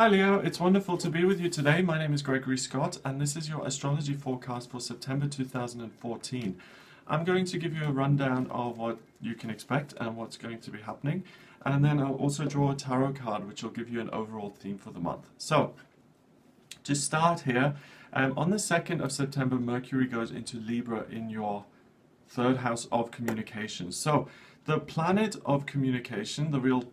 Hi Leo, it's wonderful to be with you today. My name is Gregory Scott and this is your astrology forecast for September 2014. I'm going to give you a rundown of what you can expect and what's going to be happening, and then I'll also draw a tarot card which will give you an overall theme for the month. So, to start here, on the 2nd of September Mercury goes into Libra in your third house of communication. So, the planet of communication, the real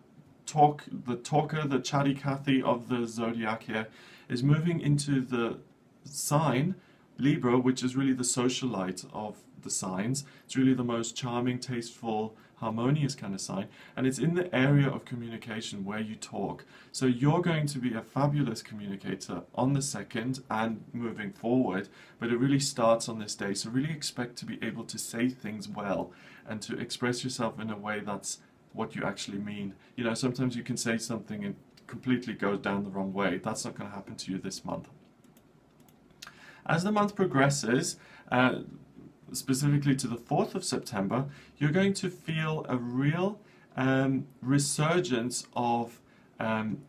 talker, the chatty Cathy of the zodiac here, is moving into the sign Libra, which is really the socialite of the signs. It's really the most charming, tasteful, harmonious kind of sign, and it's in the area of communication where you talk. So you're going to be a fabulous communicator on the 2nd and moving forward, but it really starts on this day. So really expect to be able to say things well and to express yourself in a way that's what you actually mean. You know, sometimes you can say something and completely goes down the wrong way. That's not going to happen to you this month. As the month progresses, specifically to the 4th of September, you're going to feel a real resurgence of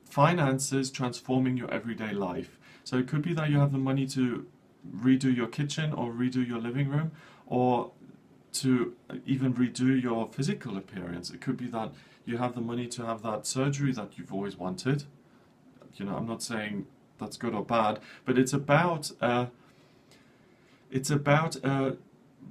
finances transforming your everyday life. So it could be that you have the money to redo your kitchen or redo your living room, or to even redo your physical appearance. It could be that you have the money to have that surgery that you've always wanted. You know, I'm not saying that's good or bad, but it's about a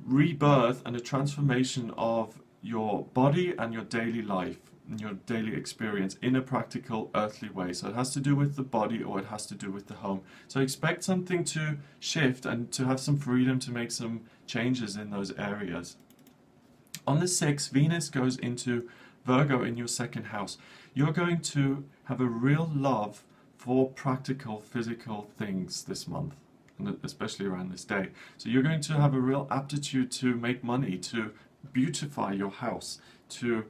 rebirth and a transformation of your body and your daily life and your daily experience in a practical earthly way. So it has to do with the body or it has to do with the home. So expect something to shift and to have some freedom to make some changes in those areas. On the 6th, Venus goes into Virgo in your 2nd house. You're going to have a real love for practical, physical things this month, and especially around this day. So you're going to have a real aptitude to make money, to beautify your house, to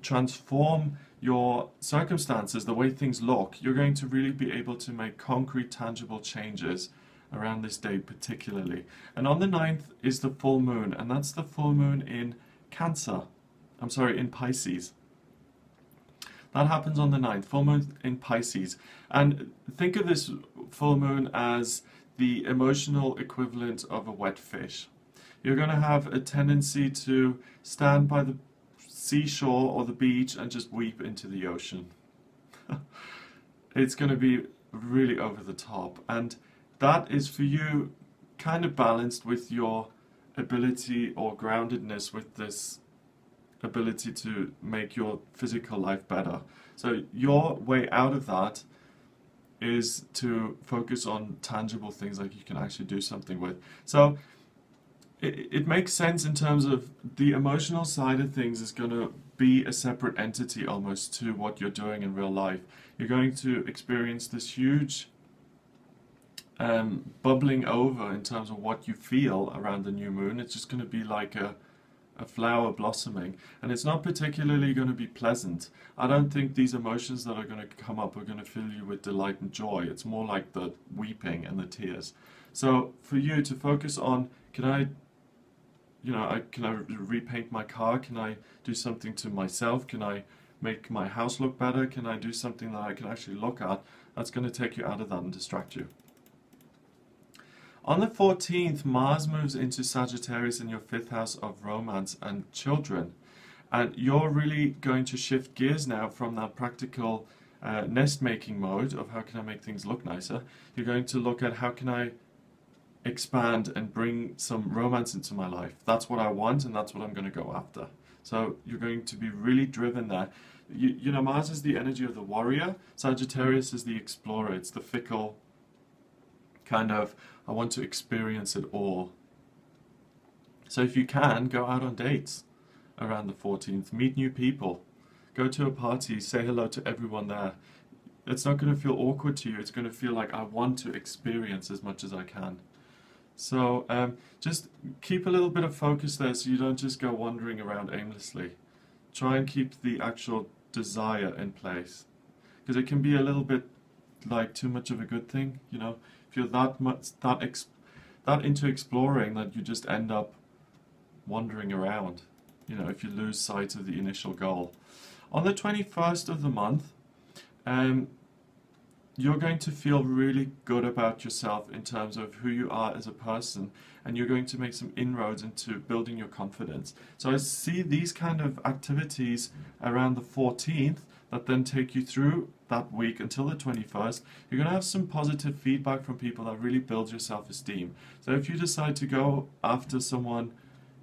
transform your circumstances, the way things look. You're going to really be able to make concrete, tangible changes around this day particularly. And on the 9th is the full moon, and that's the full moon in in Pisces. That happens on the 9th, full moon in Pisces. And think of this full moon as the emotional equivalent of a wet fish. You're going to have a tendency to stand by the seashore or the beach and just weep into the ocean. It's going to be really over the top, and that is for you kind of balanced with your ability or groundedness with this ability to make your physical life better. So your way out of that is to focus on tangible things like you can actually do something with. So it makes sense in terms of the emotional side of things is going to be a separate entity almost to what you're doing in real life. You're going to experience this huge bubbling over in terms of what you feel around the new moon. It's just going to be like a flower blossoming, and it's not particularly going to be pleasant. I don't think these emotions that are going to come up are going to fill you with delight and joy. It's more like the weeping and the tears. So for you to focus on, can I repaint my car? Can I do something to myself? Can I make my house look better? Can I do something that I can actually look at? That's going to take you out of that and distract you. On the 14th, Mars moves into Sagittarius in your 5th house of romance and children. And you're really going to shift gears now from that practical nest-making mode of how can I make things look nicer. You're going to look at how can I expand and bring some romance into my life. That's what I want, and that's what I'm going to go after. So you're going to be really driven there. You know, Mars is the energy of the warrior. Sagittarius is the explorer. It's the fickle kind of, I want to experience it all. So if you can, go out on dates around the 14th, meet new people, go to a party, say hello to everyone there. It's not going to feel awkward to you. It's going to feel like I want to experience as much as I can. So just keep a little bit of focus there so you don't just go wandering around aimlessly. Try and keep the actual desire in place, because it can be a little bit like too much of a good thing, you know. If you're that into exploring that you just end up wandering around, you know, if you lose sight of the initial goal. On the 21st of the month, you're going to feel really good about yourself in terms of who you are as a person, and you're going to make some inroads into building your confidence. So I see these kind of activities around the 14th that then take you through that week until the 21st. You're going to have some positive feedback from people that really builds your self-esteem. So if you decide to go after someone,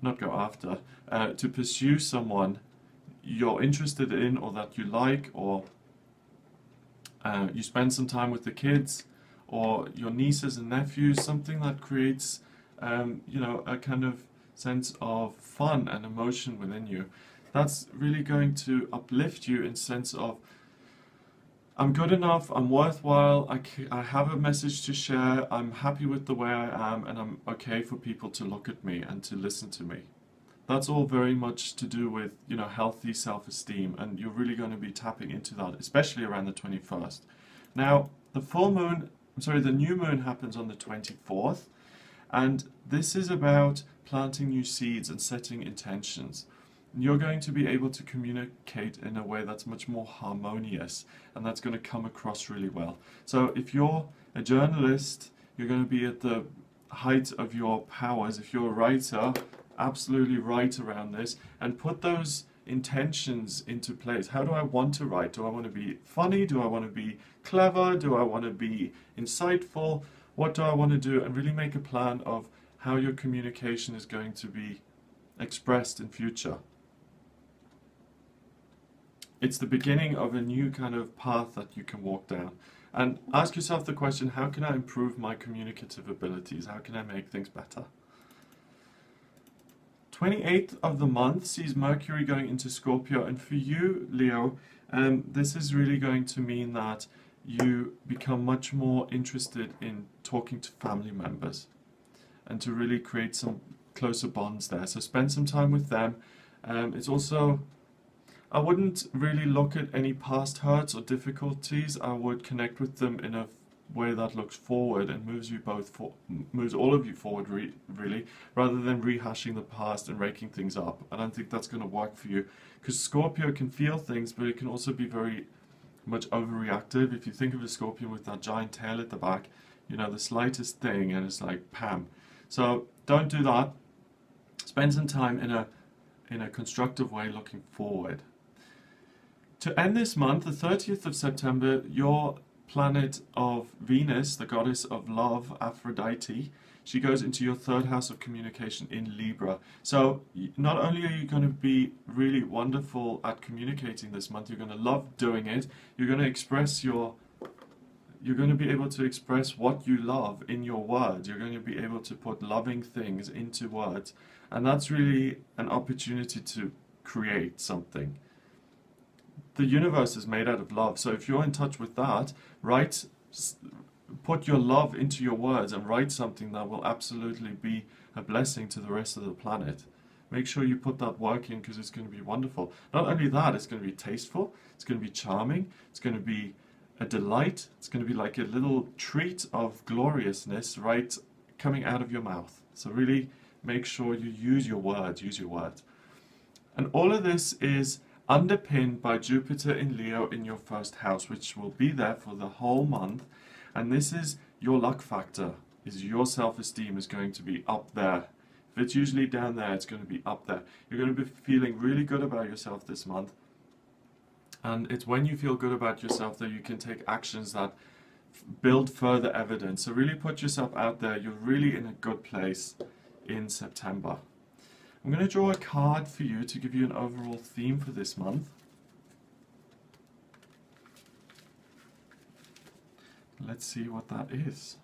not go after, to pursue someone you're interested in or that you like, or you spend some time with the kids or your nieces and nephews, something that creates you know, a kind of sense of fun and emotion within you. That's really going to uplift you in sense of, I'm good enough, I'm worthwhile, I have a message to share, I'm happy with the way I am, and I'm okay for people to look at me and to listen to me. That's all very much to do with, you know, healthy self-esteem, and you're really going to be tapping into that, especially around the 21st. Now, the new moon happens on the 24th, and this is about planting new seeds and setting intentions. You're going to be able to communicate in a way that's much more harmonious, and that's going to come across really well. So if you're a journalist, you're going to be at the height of your powers. If you're a writer, absolutely write around this and put those intentions into place. How do I want to write? Do I want to be funny? Do I want to be clever? Do I want to be insightful? What do I want to do? And really make a plan of how your communication is going to be expressed in future. It's the beginning of a new kind of path that you can walk down. And ask yourself the question, how can I improve my communicative abilities? How can I make things better? 28th of the month sees Mercury going into Scorpio, and for you, Leo, this is really going to mean that you become much more interested in talking to family members and to really create some closer bonds there. So spend some time with them. It's also, I wouldn't really look at any past hurts or difficulties. I would connect with them in a way that looks forward and moves all of you forward, really, rather than rehashing the past and raking things up. I don't think that's going to work for you, because Scorpio can feel things, but it can also be very much overreactive. If you think of a scorpion with that giant tail at the back, you know, the slightest thing and it's like pam. So don't do that. Spend some time in a constructive way looking forward. To end this month, the 30th of September, your planet of Venus, the goddess of love, Aphrodite, she goes into your third house of communication in Libra. So not only are you going to be really wonderful at communicating this month, you're going to love doing it, you're going to be able to express what you love in your words, you're going to be able to put loving things into words, and that's really an opportunity to create something. The universe is made out of love, so if you're in touch with that, put your love into your words and write something that will absolutely be a blessing to the rest of the planet. Make sure you put that work in, because it's going to be wonderful. Not only that, it's going to be tasteful, it's going to be charming, it's going to be a delight, it's going to be like a little treat of gloriousness right coming out of your mouth. So really make sure you use your words, And all of this is underpinned by Jupiter in Leo in your first house, which will be there for the whole month. And this is your luck factor, is your self-esteem is going to be up there. If it's usually down there, it's going to be up there. You're going to be feeling really good about yourself this month. And it's when you feel good about yourself that you can take actions that build further evidence. So really put yourself out there. You're really in a good place in September. I'm going to draw a card for you to give you an overall theme for this month. Let's see what that is.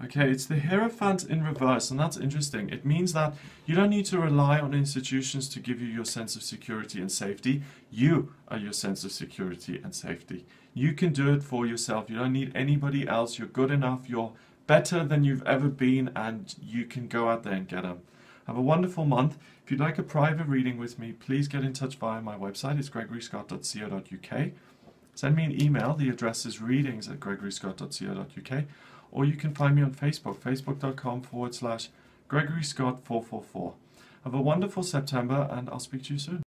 Okay, it's the Hierophant in reverse, and that's interesting. It means that you don't need to rely on institutions to give you your sense of security and safety. You are your sense of security and safety. You can do it for yourself. You don't need anybody else. You're good enough. You're better than you've ever been, and you can go out there and get them. Have a wonderful month. If you'd like a private reading with me, please get in touch via my website. It's gregoryscott.co.uk. Send me an email. The address is readings@gregoryscott.co.uk. Or you can find me on Facebook, facebook.com/GregoryScott444. Have a wonderful September, and I'll speak to you soon.